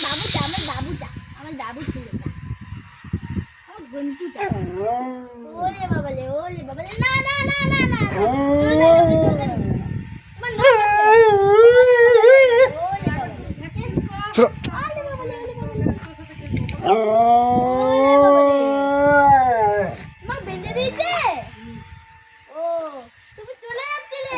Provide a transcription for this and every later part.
বাবুটা আমার বাবু ছেলেটা আমার গন্টুটা। ওরে বাবালে না না না না না চলবে না আমার না মা বেঁধে দিয়েছে। ও তুমি চলে যাচ্ছিলে।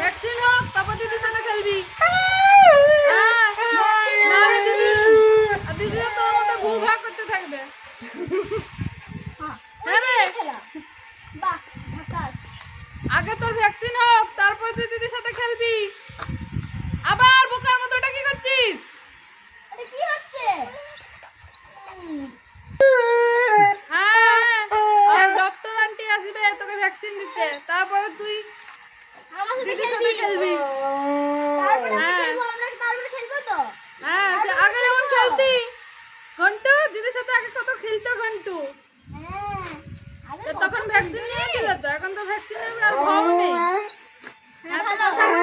ভ্যাকসিন হোক তারপর দিদির সাথে খেলবি। দিদি তোর মতো ভূ ভাগ করতে থাকবে। আগে তোর ভ্যাকসিন হোক তারপর তুই দিদির সাথে খেলবি। আবার বোকার মতো ওটা কি করছিস? কি হচ্ছে? আর ডক্টর আন্টি আসবে তোকে ভ্যাকসিন দিতে, তারপরে তুই দিদির সাথে খেলবি। হ্যাঁ আগে যেমন খেলতি ঘন্টু, দিদির সাথে আগে কত খেলতো ঘন্টু, তখন ভ্যাকসিন নিয়েছিল তো, এখন তো ভ্যাকসিনের আর ভাব নেই।